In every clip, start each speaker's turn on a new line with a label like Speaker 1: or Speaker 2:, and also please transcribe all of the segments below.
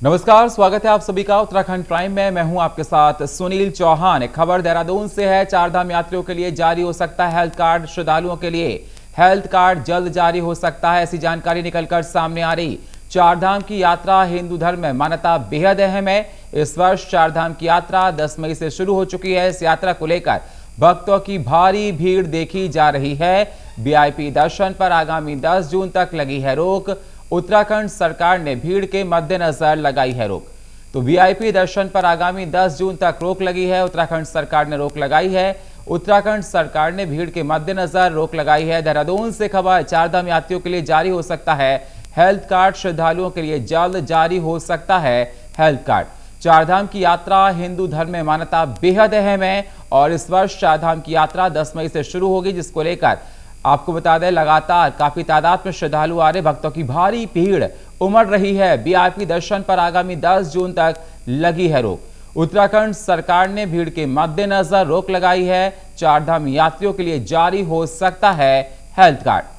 Speaker 1: नमस्कार, स्वागत है आप सभी का उत्तराखंड प्राइम में। मैं हूं आपके साथ सुनील चौहान। एक खबर देहरादून से है। चारधाम यात्रियों के लिए जारी हो सकता है हेल्थ कार्ड। श्रद्धालुओं के लिए हेल्थ कार्ड जल्द जारी हो सकता है, ऐसी जानकारी निकलकर सामने आ रही। चारधाम की यात्रा हिंदू धर्म में मान्यता बेहद अहम है। इस वर्ष चारधाम की यात्रा 10 मई से शुरू हो चुकी है। इस यात्रा को लेकर भक्तों की भारी भीड़ देखी जा रही है। वीआईपी दर्शन पर आगामी 10 जून तक लगी है रोक। उत्तराखंड सरकार ने भीड़ के मद्देनजर लगाई है रोक। तो वीआईपी दर्शन पर आगामी 10 जून तक रोक लगी है। उत्तराखंड सरकार ने रोक लगाई है। उत्तराखंड सरकार ने भीड़ के मद्देनजर रोक लगाई है। देहरादून से खबर, चारधाम यात्रियों के लिए जारी हो सकता है हेल्थ कार्ड। श्रद्धालुओं के लिए जल्द जारी हो सकता है हेल्थ कार्ड। चारधाम की यात्रा हिंदू धर्म में मान्यता बेहद अहम है और इस वर्ष चारधाम की यात्रा 10 मई से शुरू होगी, जिसको लेकर आपको बता दें लगातार काफी तादाद में श्रद्धालु आ रहे। भक्तों की भारी भीड़ उमड़ रही है। वीआईपी दर्शन पर आगामी 10 जून तक लगी है रोक। उत्तराखंड सरकार ने भीड़ के मद्देनजर रोक लगाई है। चारधाम यात्रियों के लिए जारी हो सकता है हेल्थ कार्ड।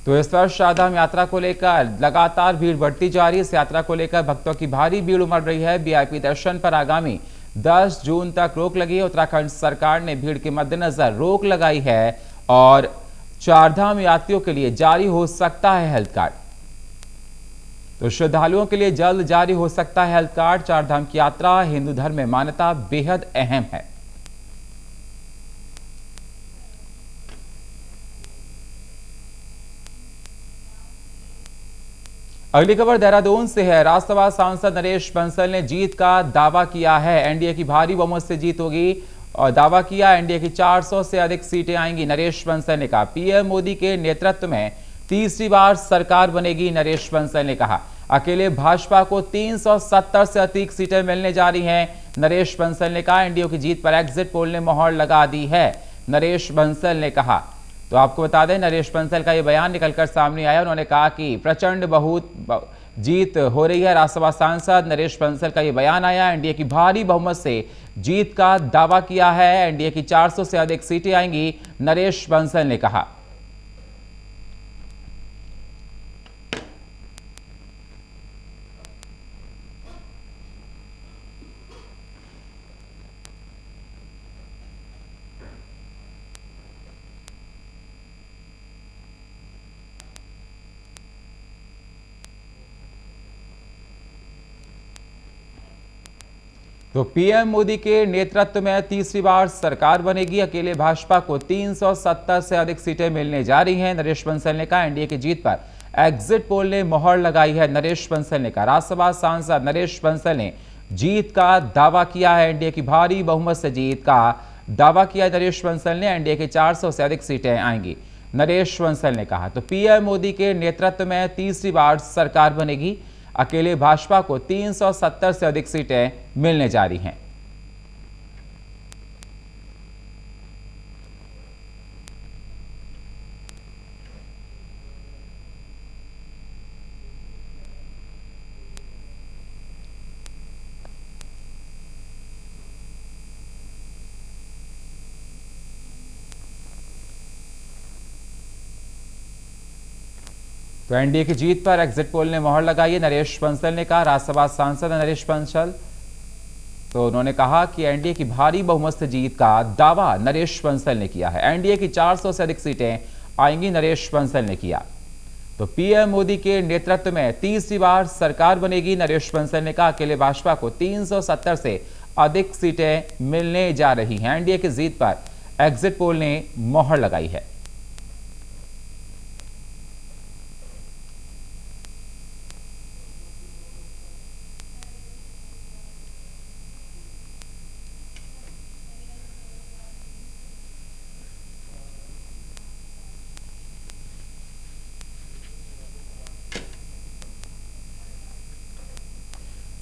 Speaker 1: तो इस वर्ष चारधाम यात्रा को लेकर लगातार भीड़ बढ़ती जा रही है। इस यात्रा को लेकर भक्तों की भारी भीड़ उमड़ रही है। वीआईपी दर्शन पर आगामी 10 जून तक रोक लगी है। उत्तराखंड सरकार ने भीड़ के मद्देनजर रोक लगाई है और चारधाम यात्रियों के लिए जारी हो सकता है हेल्थ कार्ड। तो श्रद्धालुओं के लिए जल्द जारी हो सकता है हेल्थ कार्ड। चारधाम की यात्रा हिंदू धर्म में मान्यता बेहद अहम है। अगली खबर देहरादून से है। राज्यसभा सांसद नरेश बंसल ने जीत का दावा किया है। एनडीए की भारी बहुमत से जीत होगी और दावा किया एनडीए की 400 से अधिक सीटें आएंगी। नरेश बंसल ने कहा पीएम मोदी के नेतृत्व में तीसरी बार सरकार बनेगी। नरेश बंसल ने कहा अकेले भाजपा को 370 से अधिक सीटें मिलने जा रही हैं। नरेश बंसल ने कहा एनडीए की जीत पर एग्जिट पोल ने मोहर लगा दी है। नरेश बंसल ने कहा, तो आपको बता दें नरेश बंसल का यह बयान निकलकर सामने आया। उन्होंने कहा कि प्रचंड बहुत जीत हो रही है। राज्यसभा सांसद नरेश बंसल का यह बयान आया। एनडीए की भारी बहुमत से जीत का दावा किया है। एनडीए की 400 से अधिक सीटें आएंगी, नरेश बंसल ने कहा। तो पीएम मोदी के नेतृत्व में तीसरी बार सरकार बनेगी। अकेले भाजपा को 370 से अधिक सीटें मिलने जा रही हैं। नरेश बंसल ने कहा एनडीए की जीत पर एग्जिट पोल ने मोहर लगाई है। नरेश बंसल ने कहा राज्यसभा सांसद नरेश बंसल ने जीत का दावा किया है। एनडीए की भारी बहुमत से जीत का दावा किया नरेश बंसल ने। एनडीए की 400 से अधिक सीटें आएंगी, नरेश बंसल ने कहा। तो पीएम मोदी के नेतृत्व में तीसरी बार सरकार बनेगी। अकेले भाजपा को 370 से अधिक सीटें मिलने जा रही हैं। तो एनडीए की जीत पर एग्जिट पोल ने मोहर लगाई है। नरेश बंसल ने कहा, राज्यसभा सांसद नरेश बंसल, तो उन्होंने कहा कि एनडीए की भारी बहुमत से जीत का दावा नरेश बंसल ने किया है। एनडीए की 400 से अधिक सीटें आएंगी, नरेश बंसल ने किया। तो पीएम मोदी के नेतृत्व में तीसरी बार सरकार बनेगी। नरेश बंसल ने कहा अकेले भाजपा को 370 से अधिक सीटें मिलने जा रही हैं। एनडीए की जीत पर एग्जिट पोल ने मोहर लगाई है।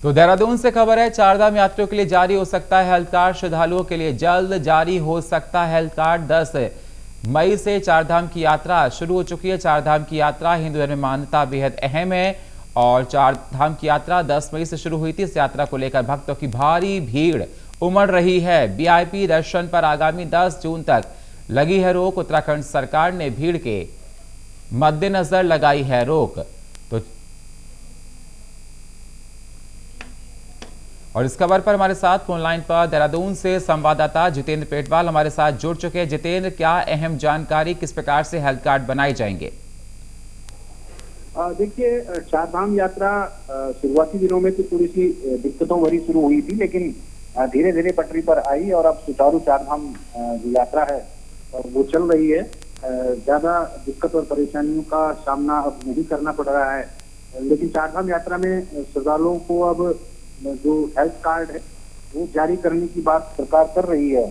Speaker 1: तो देहरादून से खबर है, चारधाम यात्रियों के लिए जारी हो सकता है हेल्थ कार्ड। श्रद्धालुओं के लिए जल्द जारी हो सकता है हेल्थ कार्ड। 10 मई से चारधाम की यात्रा शुरू हो चुकी है। चारधाम की यात्रा हिंदू धर्म में मान्यता बेहद अहम है और चारधाम की यात्रा 10 मई से शुरू हुई थी। इस यात्रा को लेकर भक्तों की भारी भीड़ उमड़ रही है। वीआईपी दर्शन पर आगामी 10 जून तक लगी है रोक। उत्तराखंड सरकार ने भीड़ के मद्देनजर लगाई है रोक। तो और इस खबर पर हमारे साथ फोन लाइन पर देहरादून से संवाददाता जितेंद्र पेटवाल हमारे साथ जुड़ चुके हैं। जितेंद्र, क्या अहम जानकारी, किस प्रकार से हेल्थ कार्ड बनाए जाएंगे?
Speaker 2: देखिए, चारधाम यात्रा शुरुआती दिनों में तो थोड़ी सी दिक्कतों भरी शुरू हुई थी, लेकिन धीरे धीरे पटरी पर आई और अब सुचारू चारधाम जो यात्रा है वो चल रही है। ज्यादा दिक्कत और परेशानियों का सामना अब नहीं करना पड़ रहा है। लेकिन चारधाम यात्रा में श्रद्धालुओं को अब जो हेल्थ कार्ड है वो जारी करने की बात सरकार कर रही है।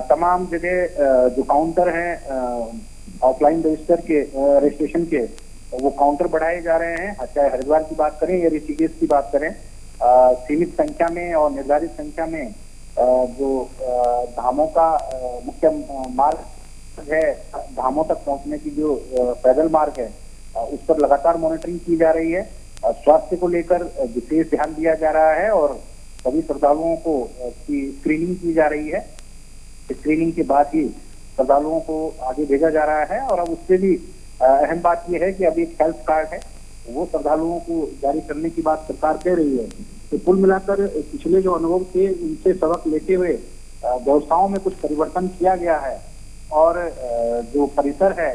Speaker 2: तमाम जगह जो काउंटर हैं ऑफलाइन रजिस्ट्रेशन के वो काउंटर बढ़ाए जा रहे हैं। चाहे हरिद्वार की बात करें या ऋषिकेश की बात करें, सीमित संख्या में और निर्धारित संख्या में जो धामों का मुख्य मार्ग है, धामों तक पहुंचने की जो पैदल मार्ग है उस पर लगातार मॉनिटरिंग की जा रही है। स्वास्थ्य को लेकर विशेष ध्यान दिया जा रहा है और सभी श्रद्धालुओं को की स्क्रीनिंग की जा रही है। स्क्रीनिंग के बाद ही श्रद्धालुओं को आगे भेजा जा रहा है। और अब उससे भी अहम बात यह है कि अब एक हेल्थ कार्ड है वो श्रद्धालुओं को जारी करने की बात सरकार कह रही है। तो कुल मिलाकर पिछले जो अनुभव थे उनसे सबक लेते हुए व्यवस्थाओं में कुछ परिवर्तन किया गया है। और जो परिसर है,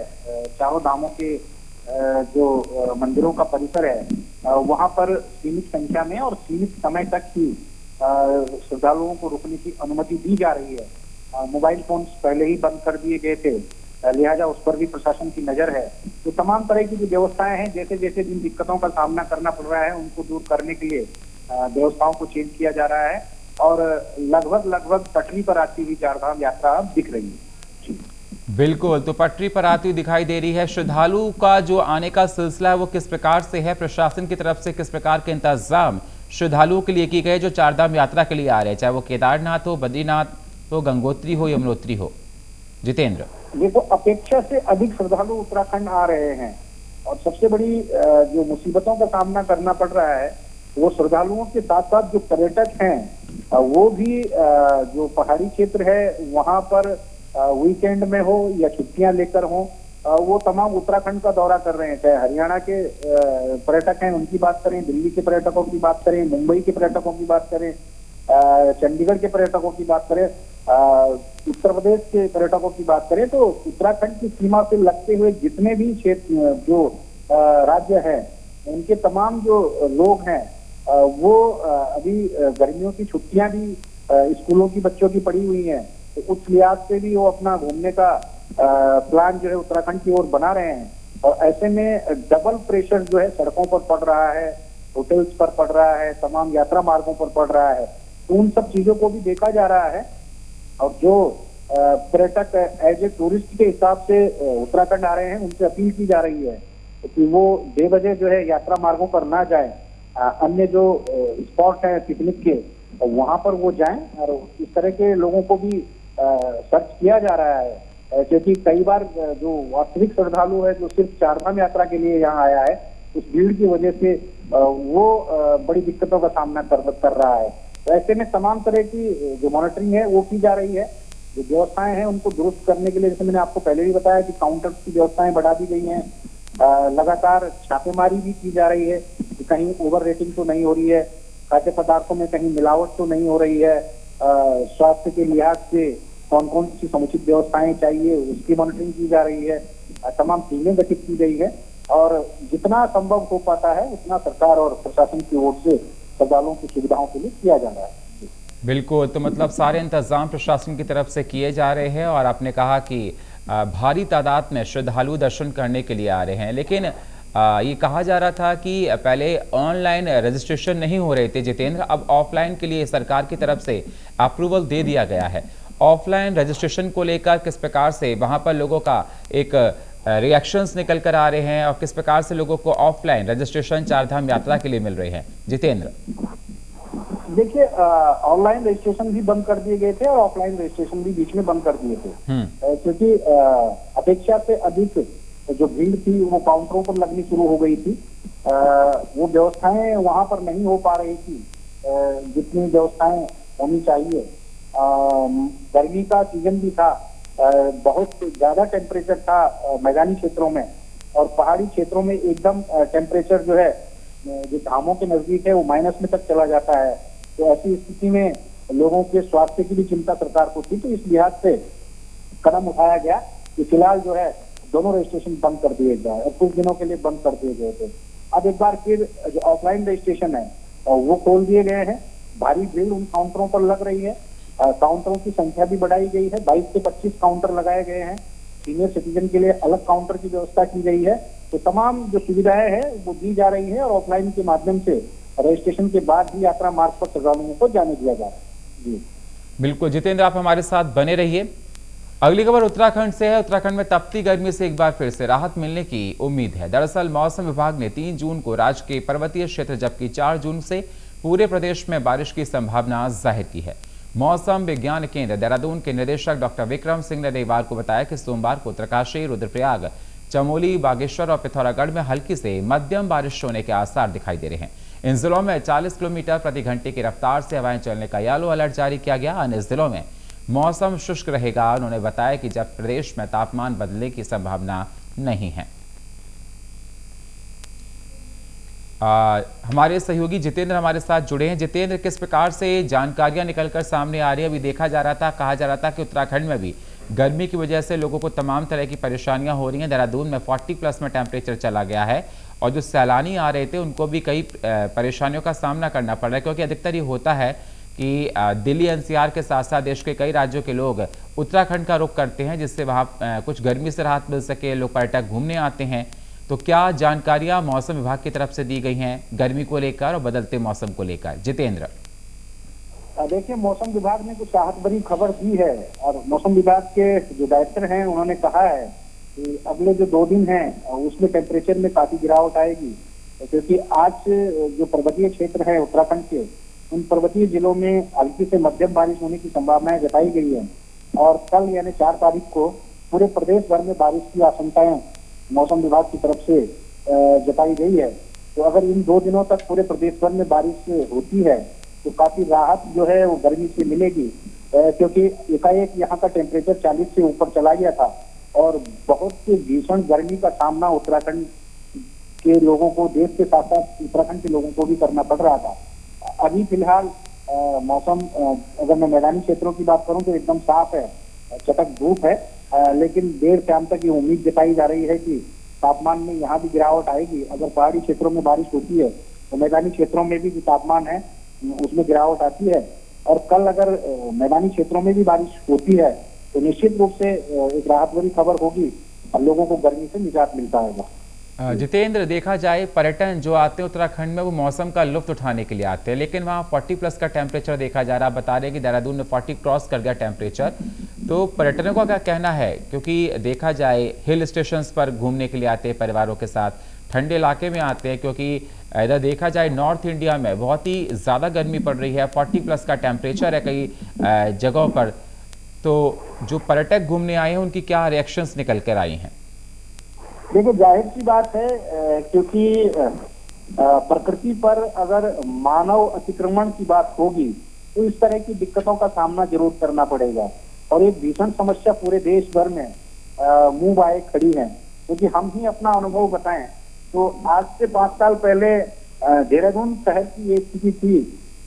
Speaker 2: चारों धामों के जो मंदिरों का परिसर है वहां पर सीमित संख्या में और सीमित समय तक ही श्रद्धालुओं को रुकने की अनुमति दी जा रही है। मोबाइल फोन पहले ही बंद कर दिए गए थे, लिहाजा उस पर भी प्रशासन की नजर है। तो तमाम तरह की जो व्यवस्थाएं हैं, जैसे जैसे जिन दिक्कतों का सामना करना पड़ रहा है उनको दूर करने के लिए व्यवस्थाओं को चेंज किया जा रहा है। और लगभग पटरी पर आती हुई चारधाम यात्रा अब दिख रही है।
Speaker 1: बिल्कुल, तो पटरी पर आती हुई दिखाई दे रही है। श्रद्धालु का जो आने का सिलसिला है वो किस प्रकार से है? प्रशासन की तरफ से किस प्रकार के इंतजाम श्रद्धालुओं के लिए किए गए जो चारधाम यात्रा के लिए आ रहे हैं, चाहे वो केदारनाथ हो, बद्रीनाथ हो, गंगोत्री हो, यमुनोत्री हो? जितेंद्र,
Speaker 2: देखो, अपेक्षा से अधिक श्रद्धालु उत्तराखंड आ रहे हैं और सबसे बड़ी जो मुसीबतों का सामना करना पड़ रहा है वो श्रद्धालुओं के साथ साथ जो पर्यटक हैं वो भी जो पहाड़ी क्षेत्र है वहां पर वीकेंड में हो या छुट्टियां लेकर हो, वो तमाम उत्तराखंड का दौरा कर रहे हैं। चाहे हरियाणा के पर्यटक हैं उनकी बात करें, दिल्ली के पर्यटकों की बात करें, मुंबई के पर्यटकों की बात करें, चंडीगढ़ के पर्यटकों की बात करें, उत्तर प्रदेश के पर्यटकों की बात करें, तो उत्तराखंड की सीमा से लगते हुए जितने भी क्षेत्र जो राज्य है उनके तमाम जो लोग हैं वो अभी गर्मियों की छुट्टियां भी स्कूलों की बच्चों की पड़ी हुई हैं। तो उस लिहाज से भी वो अपना घूमने का प्लान जो है उत्तराखंड की ओर बना रहे हैं। और ऐसे में डबल प्रेशर जो है सड़कों पर पड़ रहा है, होटल्स पर पड़ रहा है, तमाम यात्रा मार्गों पर पड़ रहा है। तो उन सब चीजों को भी देखा जा रहा है। और जो पर्यटक एज ए टूरिस्ट के हिसाब से उत्तराखंड आ रहे हैं उनसे अपील की जा रही है कि वो बेवजह जो है यात्रा मार्गों पर ना जाएं। अन्य जो स्पॉट है पिकनिक के वहां पर वो जाएं। और इस तरह के लोगों को भी सर्च किया जा रहा है, क्योंकि कई बार जो वास्तविक श्रद्धालु है जो सिर्फ चारधाम यात्रा के लिए यहाँ आया है उस भीड़ की वजह से वो बड़ी दिक्कतों का सामना कर रहा है। तो ऐसे में तमाम तरह की जो मॉनिटरिंग है वो की जा रही है। जो व्यवस्थाएं हैं उनको दुरुस्त करने के लिए, जैसे मैंने आपको पहले भी बताया कि काउंटर की व्यवस्थाएं बढ़ा दी गई हैं। लगातार छापेमारी भी की जा रही है कि कहीं ओवर रेटिंग तो नहीं हो रही है, खाद्य पदार्थों में कहीं मिलावट तो नहीं हो रही है, स्वास्थ्य के लिहाज से कौन कौन सी समुचित व्यवस्थाएं चाहिए उसकी मॉनिटरिंग की जा रही है। तमाम टीमें गठित की गई है और जितना संभव हो पाता है उतना सरकार और प्रशासन की ओर से श्रद्धालुओं की सुविधाओं के लिए किया जा रहा है।
Speaker 1: बिल्कुल, तो मतलब सारे इंतजाम प्रशासन की तरफ से किए जा रहे हैं। और आपने कहा कि भारी तादाद में श्रद्धालु दर्शन करने के लिए आ रहे हैं, लेकिन ये कहा जा रहा था कि पहले ऑनलाइन रजिस्ट्रेशन नहीं हो रहे थे जितेंद्र, अब ऑफलाइन के लिए सरकार की तरफ से अप्रूवल दे दिया गया है। ऑफलाइन रजिस्ट्रेशन को लेकर किस प्रकार से वहां पर लोगों का एक रिएक्शंस निकल कर आ रहे हैं और किस प्रकार से लोगों को ऑफलाइन रजिस्ट्रेशन चारधाम यात्रा के लिए मिल रहे हैं? जितेंद्र,
Speaker 2: देखिए, ऑनलाइन रजिस्ट्रेशन भी बंद कर दिए गए थे और ऑफलाइन रजिस्ट्रेशन भी बीच में बंद कर दिए थे, क्योंकि अपेक्षा से अधिक जो भीड़ थी वो काउंटरों पर लगनी शुरू हो गई थी। वो व्यवस्थाएं वहां पर नहीं हो पा रही थी जितनी व्यवस्थाएं होनी चाहिए। गर्मी का सीजन भी था, बहुत ज्यादा टेम्परेचर था मैदानी क्षेत्रों में, और पहाड़ी क्षेत्रों में एकदम टेम्परेचर जो है जो धामों के नजदीक है वो माइनस में तक चला जाता है। तो ऐसी स्थिति में लोगों के स्वास्थ्य की भी चिंता सरकार को थी, तो इस लिहाज से कदम उठाया गया कि फिलहाल जो है दोनों रजिस्ट्रेशन बंद कर दिए जाए, और कुछ दिनों के लिए बंद कर दिए गए थे। अब एक बार फिर जो ऑफलाइन रजिस्ट्रेशन है वो खोल दिए गए हैं। भारी भीड़ उन काउंटरों पर लग रही है। काउंटरों की संख्या भी बढ़ाई गई है, 22 से 25 काउंटर लगाए गए हैं। सीनियर सिटीजन के लिए अलग काउंटर की व्यवस्था की गई है। तो तमाम जो सुविधाएं हैं वो दी जा रही है, और ऑफलाइन के माध्यम से रजिस्ट्रेशन के बाद भी यात्रा मार्ग पर श्रद्धालुओं को जाने दिया जा रहा है। जी
Speaker 1: बिल्कुल जितेंद्र, आप हमारे साथ बने रहिए। अगली खबर उत्तराखंड से है। उत्तराखंड में तपती गर्मी से एक बार फिर से राहत मिलने की उम्मीद है। दरअसल मौसम विभाग ने 3 जून को राज्य के पर्वतीय क्षेत्र जबकि 4 जून से पूरे प्रदेश में बारिश की संभावना जाहिर की है। मौसम विज्ञान केंद्र देहरादून के निदेशक डॉक्टर विक्रम सिंह ने रविवार को बताया कि सोमवार को उत्तरकाशी, रुद्रप्रयाग, चमोली, बागेश्वर और पिथौरागढ़ में हल्की से मध्यम बारिश होने के आसार दिखाई दे रहे हैं। इन जिलों में 40 किलोमीटर प्रति घंटे की रफ्तार से हवाएं चलने का येलो अलर्ट जारी किया गया। अन्य जिलों में मौसम शुष्क रहेगा। उन्होंने बताया कि जब प्रदेश में तापमान बदलने की संभावना नहीं है। हमारे सहयोगी जितेंद्र हमारे साथ जुड़े हैं। जितेंद्र, किस प्रकार से जानकारियां निकलकर सामने आ रही है? अभी देखा जा रहा था, कहा जा रहा था कि उत्तराखंड में भी गर्मी की वजह से लोगों को तमाम तरह की परेशानियां हो रही हैं। देहरादून में 40+ में टेम्परेचर चला गया है, और जो सैलानी आ रहे थे उनको भी कई परेशानियों का सामना करना पड़ रहा है, क्योंकि अधिकतर ये होता है कि दिल्ली एनसीआर के साथ साथ देश के कई राज्यों के लोग उत्तराखंड का रुख करते हैं, जिससे वहाँ कुछ गर्मी से राहत मिल सके। लोग पर्यटक घूमने आते हैं। तो क्या जानकारियां मौसम विभाग की तरफ से दी गई हैं गर्मी को लेकर और बदलते मौसम को लेकर? जितेंद्र,
Speaker 2: देखिए, मौसम विभाग ने कुछ राहत भरी खबर दी है, और मौसम विभाग के जो डायरेक्टर हैं उन्होंने कहा है कि अगले जो 2 दिन हैं उसमें टेम्परेचर में काफी गिरावट आएगी, क्योंकि आज जो पर्वतीय क्षेत्र है उत्तराखंड के, उन पर्वतीय जिलों में हल्की से मध्यम बारिश होने की संभावनाएं जताई गई है। और कल यानी 4 तारीख को पूरे प्रदेश भर में बारिश की आशंकाएं मौसम विभाग की तरफ से जताई गई है। तो अगर इन 2 दिनों तक पूरे प्रदेश भर में बारिश होती है तो काफी राहत जो है वो गर्मी से मिलेगी, क्योंकि एकाएक यहाँ का टेम्परेचर 40 से ऊपर चला गया था, और बहुत भीषण गर्मी का सामना उत्तराखंड के लोगों को, देश के साथ साथ उत्तराखंड के लोगों को भी करना पड़ रहा था। अभी फिलहाल मौसम, अगर मैं मैदानी क्षेत्रों की बात करूं तो एकदम साफ है, चटक धूप है, लेकिन देर शाम तक ये उम्मीद जताई जा रही है कि तापमान में यहाँ भी गिरावट आएगी। अगर पहाड़ी क्षेत्रों में बारिश होती है तो मैदानी क्षेत्रों में भी जो तापमान है उसमें गिरावट आती है। और कल अगर मैदानी क्षेत्रों में भी बारिश होती है तो निश्चित रूप से एक राहत भरी खबर होगी और लोगों को गर्मी से निजात मिलता है।
Speaker 1: जितेंद्र, देखा जाए पर्यटन जो आते हैं उत्तराखंड में वो मौसम का लुत्फ उठाने के लिए आते हैं, लेकिन वहाँ 40+ का टेम्परेचर देखा जा रहा है। बता रहे हैं कि देहरादून में 40 क्रॉस कर गया टेम्परेचर। तो पर्यटकों का क्या कहना है? क्योंकि देखा जाए हिल स्टेशंस पर घूमने के लिए आते हैं परिवारों के साथ, ठंडे इलाके में आते हैं, क्योंकि इधर देखा जाए नॉर्थ इंडिया में बहुत ही ज़्यादा गर्मी पड़ रही है, 40+ का टेम्परेचर है कई जगहों पर। तो जो पर्यटक घूमने आए हैं उनकी क्या रिएक्शंस निकल कर आई हैं?
Speaker 2: देखिए, जाहिर सी बात है, क्योंकि प्रकृति पर अगर मानव अतिक्रमण की बात होगी तो इस तरह की दिक्कतों का सामना जरूर करना पड़ेगा, और एक भीषण समस्या पूरे देश भर में मुंह बाए खड़ी है। क्योंकि हम ही अपना अनुभव बताएं तो आज से 5 साल पहले देहरादून शहर की ये स्थिति थी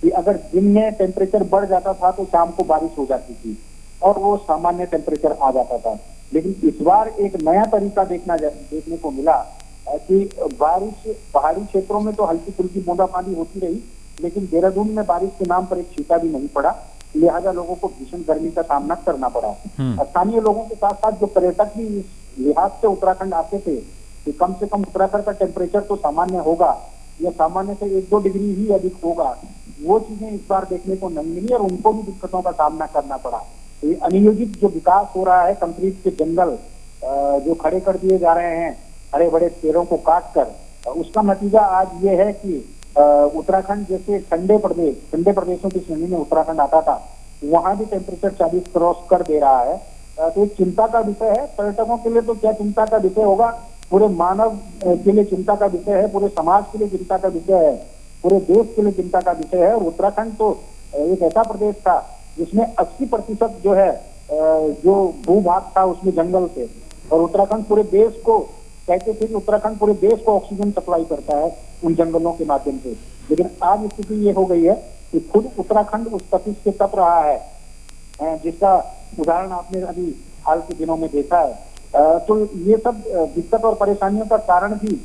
Speaker 2: कि अगर दिन में टेम्परेचर बढ़ जाता था तो शाम को बारिश हो जाती थी और वो सामान्य टेम्परेचर आ जाता था। लेकिन इस बार एक नया तरीका देखने को मिला कि बारिश पहाड़ी क्षेत्रों में तो हल्की फुल्की बूंदाबांदी होती रही, लेकिन देहरादून में बारिश के नाम पर एक छींटा भी नहीं पड़ा, लिहाजा लोगों को भीषण गर्मी का सामना करना पड़ा। स्थानीय लोगों के साथ साथ जो पर्यटक भी इस लिहाज से उत्तराखंड आते थे कि कम से कम उत्तराखंड का टेम्परेचर तो सामान्य होगा या सामान्य से 1-2 डिग्री ही अधिक होगा, वो चीजें इस बार देखने को नहीं मिली और उनको भी दिक्कतों का सामना करना पड़ा। ये अनियोजित जो विकास हो रहा है, कंक्रीट के जंगल जो खड़े कर दिए जा रहे हैं हरे बड़े पेड़ों को काट कर, उसका नतीजा आज ये है कि उत्तराखंड जैसे ठंडे प्रदेशों की श्रेणी में उत्तराखंड आता था, वहां भी टेम्परेचर 40 क्रॉस कर दे रहा है। तो एक चिंता का विषय है। पर्यटकों के लिए तो क्या चिंता का विषय होगा, पूरे मानव के लिए चिंता का विषय है, पूरे समाज के लिए चिंता का विषय है, पूरे देश के लिए चिंता का विषय है। और उत्तराखंड तो एक ऐसा प्रदेश था जिसमें 80% जो है जो भूभाग था उसमें जंगल थे, और उत्तराखंड पूरे देश को कहते थे कि उत्तराखंड पूरे देश को ऑक्सीजन सप्लाई करता है उन जंगलों के माध्यम से। लेकिन आज स्थिति ये हो गई है कि खुद उत्तराखंड उस तपिश से तप रहा है, जिसका उदाहरण आपने अभी हाल के दिनों में देखा है। तो ये सब दिक्कत और परेशानियों का कारण भी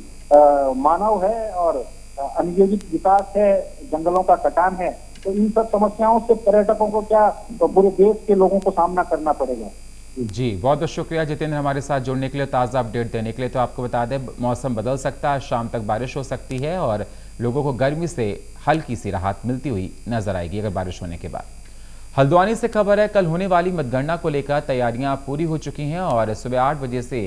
Speaker 2: मानव है और अनियोजित विकास है, जंगलों का कटान है। तो इन सब समस्याओं से पर्यटकों को क्या, तो पूरे देश के लोगों को सामना करना पड़ेगा।
Speaker 1: जी, बहुत बहुत शुक्रिया जितेंद्र हमारे साथ जुड़ने के लिए, ताज़ा अपडेट देने के लिए। तो आपको बता दें, मौसम बदल सकता है, शाम तक बारिश हो सकती है और लोगों को गर्मी से हल्की सी राहत मिलती हुई नजर आएगी अगर बारिश होने के बाद। हल्द्वानी से खबर है, कल होने वाली मतगणना को लेकर तैयारियां पूरी हो चुकी हैं और सुबह 8 बजे से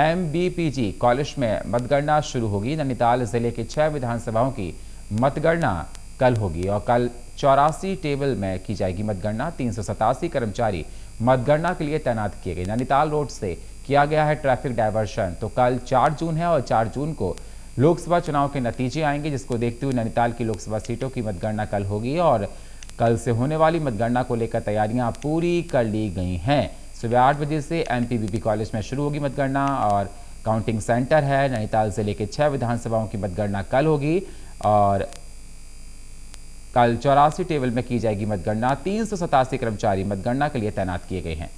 Speaker 1: MBPG कॉलेज में मतगणना शुरू होगी। नैनीताल जिले के 6 विधानसभाओं की मतगणना कल होगी और कल 84 टेबल में की जाएगी मतगणना। 387 कर्मचारी मतगणना के लिए तैनात किए गए। नैनीताल रोड से किया गया है ट्रैफिक डायवर्शन। तो कल 4 जून है और 4 जून को लोकसभा चुनाव के नतीजे आएंगे, जिसको देखते हुए नैनीताल की लोकसभा सीटों की मतगणना कल होगी और कल से होने वाली मतगणना को लेकर तैयारियां पूरी कर ली गई हैं। सुबह 8 बजे से MPBP कॉलेज में शुरू होगी मतगणना और काउंटिंग सेंटर है। नैनीताल जिले के 6 विधानसभाओं की मतगणना कल होगी और कल 84 टेबल में की जाएगी मतगणना। 387 कर्मचारी मतगणना के लिए तैनात किए गए हैं।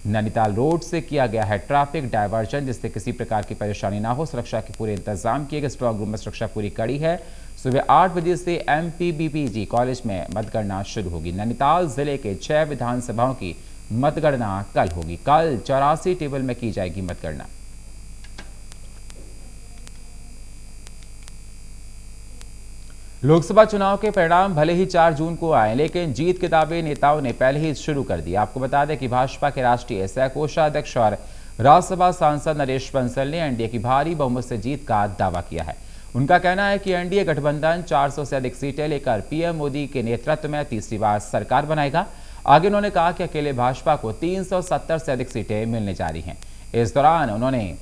Speaker 1: नैनीताल रोड से किया गया है ट्रैफिक डायवर्जन, जिससे किसी प्रकार की परेशानी ना हो। सुरक्षा के पूरे इंतजाम किए गए, स्ट्रॉन्ग रूम में सुरक्षा पूरी कड़ी है। सुबह 8 बजे से MPBPG कॉलेज में मतगणना शुरू होगी। नैनीताल जिले के 6 विधानसभाओं की मतगणना कल होगी। कल 84 टेबल में की जाएगी मतगणना। लोकसभा चुनाव के परिणाम भले ही 4 जून को आए, लेकिन जीत के दावे नेताओं ने पहले ही शुरू कर दिए। आपको बता दें कि भाजपा के राष्ट्रीय सह कोषाध्यक्ष और राज्यसभा सांसद नरेश बंसल ने एनडीए की भारी बहुमत से जीत का दावा किया है। उनका कहना है कि एनडीए गठबंधन 400 से अधिक सीटें लेकर पीएम मोदी के नेतृत्व में तीसरी बार सरकार बनाएगा। आगे उन्होंने कहा कि अकेले भाजपा को 370 से अधिक सीटें मिलने जा रही हैं। इस दौरान उन्होंने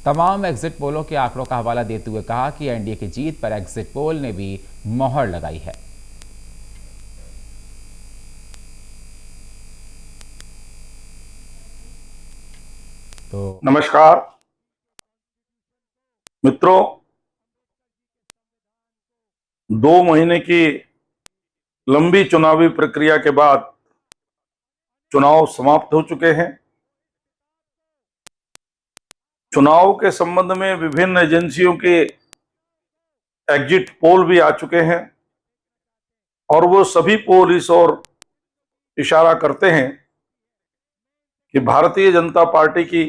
Speaker 1: तमाम एग्जिट पोलों के आंकड़ों का हवाला देते हुए कहा कि एनडीए की जीत पर एग्जिट पोल ने भी मोहर लगाई है। तो
Speaker 3: नमस्कार मित्रों, 2 महीने की लंबी चुनावी प्रक्रिया के बाद चुनाव समाप्त हो चुके हैं। चुनाव के संबंध में विभिन्न एजेंसियों के एग्जिट पोल भी आ चुके हैं और वो सभी पोल इस ओर इशारा करते हैं कि भारतीय जनता पार्टी की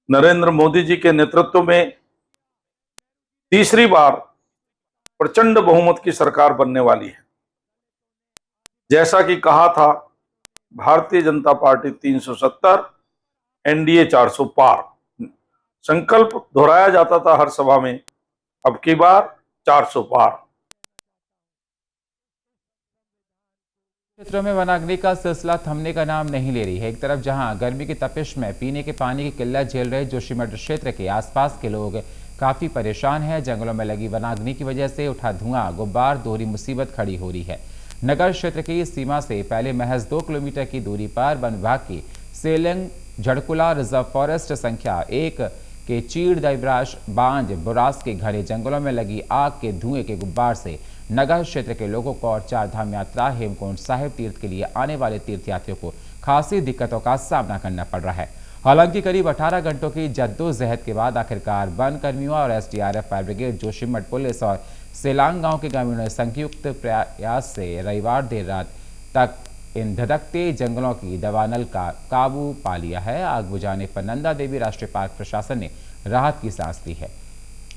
Speaker 3: नरेंद्र मोदी जी के नेतृत्व में तीसरी बार प्रचंड बहुमत की सरकार बनने वाली है। जैसा कि कहा था, भारतीय जनता पार्टी 370, एनडीए 400 पार। संकल्प दोहराया जाता था हर सभा में, अब की बार 400 पार।
Speaker 1: क्षेत्रों में वनाग्नि का सिलसिला थमने का नाम नहीं ले रही है। एक तरफ जहां गर्मी की तपिश में पीने के पानी की किल्लत झेल रहे जोशीमठ क्षेत्र के आसपास के लोग काफी परेशान हैं। जंगलों में लगी वनाग्नि की वजह से उठा धुआं, गुब्बार, दोहरी मुसीबत खड़ी हो रही है। नगर क्षेत्र की सीमा से पहले महज 2 किलोमीटर की दूरी पर वन विभाग की सेलंग झड़कुला रिजर्व फॉरेस्ट संख्या 1 के चीड़ दैवराज बांज बुरास के घने जंगलों में लगी आग के धुएं के गुब्बार से नगर क्षेत्र के लोगों को और 4 धाम यात्रा हेमकुंड साहिब तीर्थ के लिए आने वाले तीर्थयात्रियों को खासी दिक्कतों का सामना करना पड़ रहा है। हालांकि करीब 18 घंटों की जद्दोजहद के बाद आखिरकार वन कर्मियों और SDRF fire brigade, Joshimath police और सेलांग गांव के ग्रामीणों ने संयुक्त प्रयास से रविवार देर रात तक इन धधकते जंगलों की दवानल का काबू पा लिया है। आग बुझाने पर नंदा देवी राष्ट्रीय पार्क प्रशासन ने राहत की सांस ली है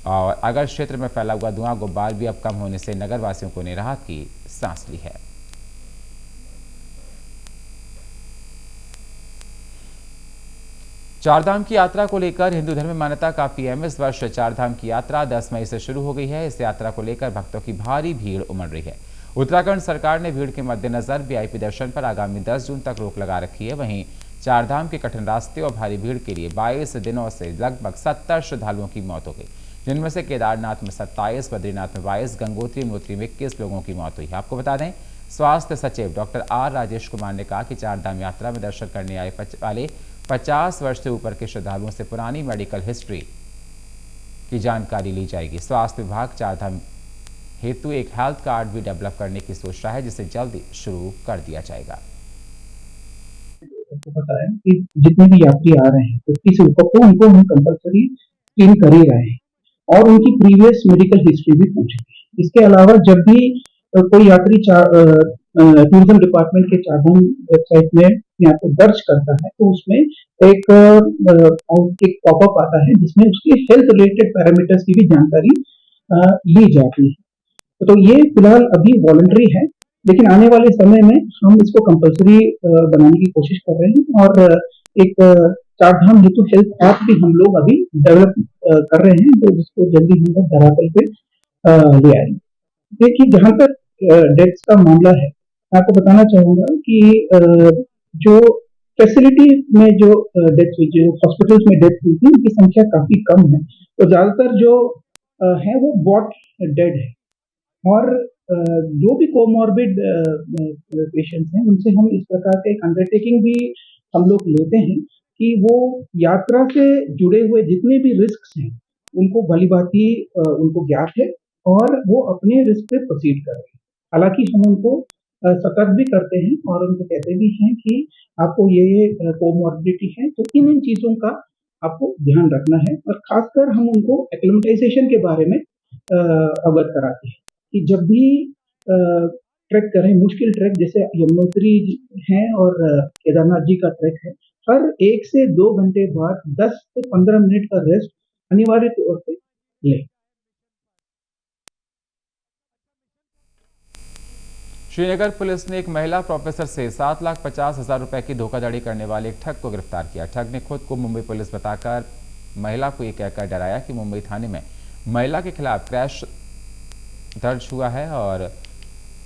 Speaker 1: और अगर क्षेत्र में फैला हुआ धुआं गुब्बार भी अब कम होने से नगर वासियों को ने राहत की सांस ली है। चारधाम की यात्रा को लेकर हिंदू धर्म में मान्यता काफी है। इस वर्ष चारधाम की यात्रा 10 मई से शुरू हो गई है। इस यात्रा को लेकर भक्तों की भारी भीड़ उमड़ रही है। उत्तराखंड सरकार ने भीड़ के मद्देनजर वीआईपी दर्शन पर आगामी 10 जून तक रोक लगा रखी है। वहीं चारधाम के कठिन रास्ते और भारी भीड़ के लिए 22 दिनों से लगभग 70 श्रद्धालुओं की मौत हो गई, जिनमें से केदारनाथ में 27, बद्रीनाथ में 22, गंगोत्री यमुनोत्री में 21 लोगों की मौत हुई है। आपको बता दें, स्वास्थ्य सचिव डॉक्टर आर राजेश कुमार ने कहा कि चारधाम यात्रा में दर्शन करने आए वाले 50 वर्ष से ऊपर के श्रद्धालुओं से पुरानी मेडिकल हिस्ट्री की जानकारी ली जाएगी। स्वास्थ्य विभाग चारधाम हेतु एक हेल्थ कार्ड भी डेवलप करने की सोच रहा है, जिसे जल्द शुरू कर दिया जाएगा।
Speaker 4: आपको पता है कि जितने भी यात्री आ रहे हैं 50 से ऊपर, तो उनको हम कंपलसरी स्क्रीन कर ही रहे हैं और उनकी प्रीवियस मेडिकल हिस्ट्री भी पूछेंगे। इसके अलावा जब भी कोई यात्री टूरिज्म डिपार्टमेंट के चारधाम वेबसाइट में यहाँ को दर्ज करता है तो उसमें एक पॉपअप आता है जिसमें उसके हेल्थ रिलेटेड पैरामीटर्स की भी जानकारी ली जाती है। तो ये फिलहाल अभी वॉलंटरी है, लेकिन आने वाले समय में हम इसको कंपलसरी बनाने की कोशिश कर रहे हैं और एक चारधाम हेतु हेल्थ ऐप भी हम लोग अभी डेवलप कर रहे हैं, तो जिसको जल्दी हम लोग धरातल पे ले आएंगे। देखिए, जहां तक डेथ्स का मामला है, मैं आपको बताना चाहूंगा कि जो फैसिलिटी में जो डेथ हुई, जो हॉस्पिटल्स में डेथ हुई थी, उनकी संख्या काफी कम है। तो ज्यादातर जो है वो बॉट डेड है और जो भी कोमॉर्बिड पेशेंट्स हैं उनसे हम इस प्रकार का एक अंडरटेकिंग भी हम लोग लेते हैं कि वो यात्रा से जुड़े हुए जितने भी रिस्क हैं उनको भलीभांति उनको ज्ञात है और वो अपने रिस्क पे प्रोसीड कर रहे हैं। हालांकि हम उनको सतर्क भी करते हैं और उनको कहते भी हैं कि आपको ये कोमॉर्बिडिटी है, तो इन चीजों का आपको ध्यान रखना है। और खासकर हम उनको एक्लेमेटाइजेशन के बारे में अवगत कराते हैं कि जब भी ट्रैक करें, मुश्किल ट्रैक जैसे यमुनोत्री है और केदारनाथ जी का ट्रैक है, हर 1 से 2 घंटे बाद 10 से 15 मिनट का रेस्ट अनिवार्य तौर पे लें।
Speaker 1: श्रीनगर पुलिस ने एक महिला प्रोफेसर से 7,50,000 रुपए की धोखाधड़ी करने वाले एक ठग को गिरफ्तार किया। ठग ने खुद को मुंबई पुलिस बताकर महिला को ये कहकर डराया कि मुंबई थाने में महिला के खिलाफ क्रैश दर्ज हुआ है और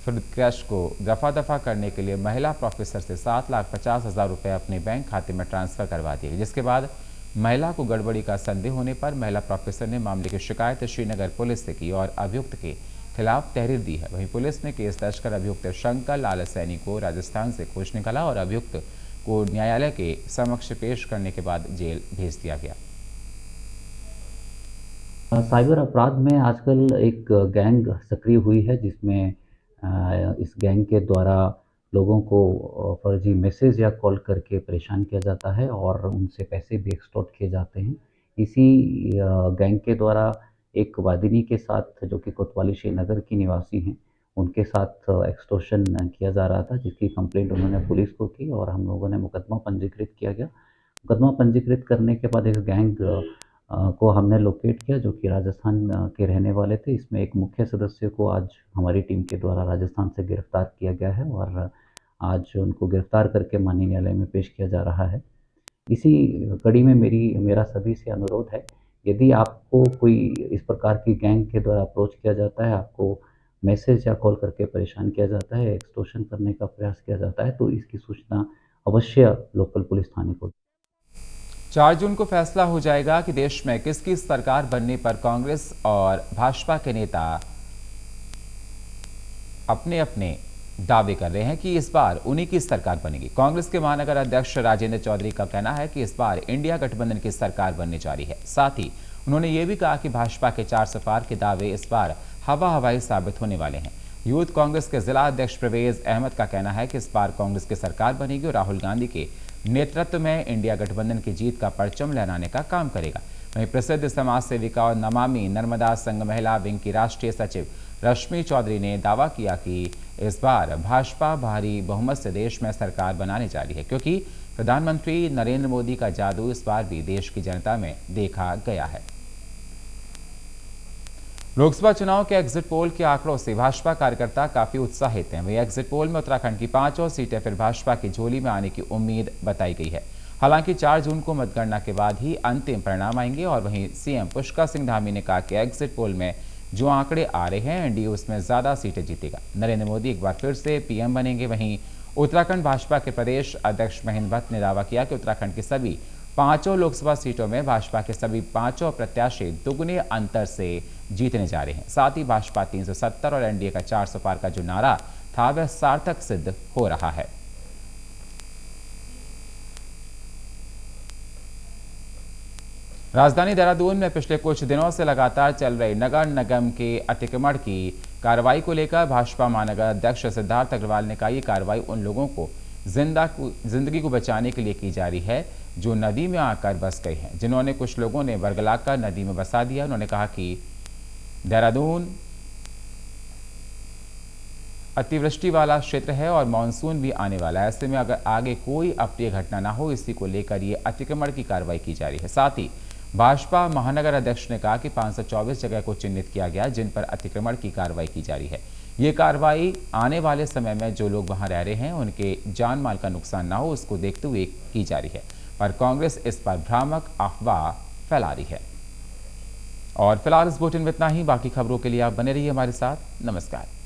Speaker 1: फिर क्रैश को दफा करने के लिए महिला प्रोफेसर से 7,50,000 रुपए अपने बैंक खाते में ट्रांसफर करवा दिए, जिसके बाद महिला को गड़बड़ी का संदेह होने पर महिला प्रोफेसर ने मामले की शिकायत श्रीनगर पुलिस से की और अभियुक्त के खिलाफ तहरीर दी है। वहीं पुलिस ने केस दर्ज कर अभियुक्त शंकर लाल सैनी को राजस्थान से खोज निकाला और अभियुक्त को न्यायालय के समक्ष पेश करने के बाद जेल भेज दिया गया।
Speaker 5: साइबर अपराध में आजकल एक गैंग सक्रिय हुई है, जिसमें इस गैंग के द्वारा लोगों को फर्जी मैसेज या कॉल करके परेशान किया जाता है और उनसे पैसे भी एक्सटॉर्ट किए जाते हैं। इसी गैंग के द्वारा एक वादिनी के साथ, जो कि कोतवाली श्रीनगर की निवासी हैं, उनके साथ एक्सटॉर्शन किया जा रहा था, जिसकी कंप्लेंट उन्होंने पुलिस को की और हम लोगों ने मुकदमा पंजीकृत किया गया। मुकदमा पंजीकृत करने के बाद इस गैंग को हमने लोकेट किया, जो कि राजस्थान के रहने वाले थे। इसमें एक मुख्य सदस्य को आज हमारी टीम के द्वारा राजस्थान से गिरफ्तार किया गया है और आज उनको गिरफ्तार करके माननीय न्यायालय में पेश किया जा रहा है। इसी कड़ी में मेरा सभी से अनुरोध है, यदि आपको कोई इस प्रकार की गैंग के द्वारा अप्रोच किया जाता है, आपको मैसेज या कॉल करके परेशान किया जाता है, एक्सटॉर्शन करने का प्रयास किया जाता है, तो इसकी सूचना अवश्य लोकल पुलिस थाने को।
Speaker 1: 4 जून को फैसला हो जाएगा कि देश में किसकी सरकार बनने पर कांग्रेस और भाजपा के नेता अपने अपने दावे कर रहे हैं कि इस बार उन्हीं की सरकार बनेगी। कांग्रेस के महानगर अध्यक्ष राजेंद्र चौधरी का कहना है कि इस बार इंडिया गठबंधन की सरकार बनने जा रही है। साथ ही उन्होंने ये भी कहा कि भाजपा के 4 सफार के दावे इस बार हवाई साबित होने वाले हैं। यूथ कांग्रेस के जिला अध्यक्ष परवेज अहमद का कहना है कि इस बार कांग्रेस की सरकार बनेगी और राहुल गांधी के नेतृत्व में इंडिया गठबंधन की जीत का परचम लहराने का काम करेगा। वहीं प्रसिद्ध समाज सेविका और नमामि नर्मदा संघ महिला विंग की राष्ट्रीय सचिव रश्मि चौधरी ने दावा किया कि इस बार भाजपा भारी बहुमत से देश में सरकार बनाने जा रही है, क्योंकि प्रधानमंत्री नरेंद्र मोदी का जादू इस बार भी देश की जनता में देखा गया है। लोकसभा चुनाव के एग्जिट पोल के आंकड़ों से भाजपा कार्यकर्ता काफी उत्साहित हैं। वहीं एग्जिट पोल में उत्तराखंड की 5 सीटें फिर भाजपा की झोली में आने की उम्मीद बताई गई है। हालांकि 4 जून को मतगणना के बाद ही अंतिम परिणाम आएंगे। और वहीं सीएम पुष्कर सिंह धामी ने कहा कि एग्जिट पोल में जो आंकड़े आ रहे हैं, एनडीए उसमें ज्यादा सीटें जीतेगा। नरेंद्र मोदी एक बार फिर से पीएम बनेंगे। वहीं उत्तराखंड भाजपा के प्रदेश अध्यक्ष महेंद्र भट्ट ने दावा किया कि उत्तराखंड की सभी 5 लोकसभा सीटों में भाजपा के सभी 5 प्रत्याशी दुगने अंतर से जीतने जा रहे हैं। साथ ही भाजपा 370 और एनडीए का 400 पार का जो नारा था वह सार्थक सिद्ध हो रहा है। राजधानी देहरादून में पिछले कुछ दिनों से लगातार चल रही नगर निगम के अतिक्रमण की कार्रवाई को लेकर भाजपा महानगर अध्यक्ष सिद्धार्थ अग्रवाल ने कहा, ये कार्रवाई उन लोगों को जिंदगी को बचाने के लिए की जा रही है जो नदी में आकर बस गए हैं, जिन्होंने कुछ लोगों ने वर्गलाकर नदी में बसा दिया। उन्होंने कहा कि देहरादून अतिवृष्टि वाला क्षेत्र है और मानसून भी आने वाला है। ऐसे में अगर आगे कोई अप्रिय घटना ना हो, इसी को लेकर ये अतिक्रमण की कार्रवाई की जा रही है। साथ ही भाजपा महानगर अध्यक्ष ने कहा कि 524 जगह को चिन्हित किया गया जिन पर अतिक्रमण की कार्रवाई की जा रही है। ये कार्रवाई आने वाले समय में जो लोग वहां रह रहे हैं उनके जान माल का नुकसान ना हो, उसको देखते हुए की जा रही है, पर कांग्रेस इस पर भ्रामक अफवाह फैला रही है। और फिलहाल इस बुलेटिन में इतना ही। बाकी खबरों के लिए आप बने रहिए हमारे साथ। नमस्कार।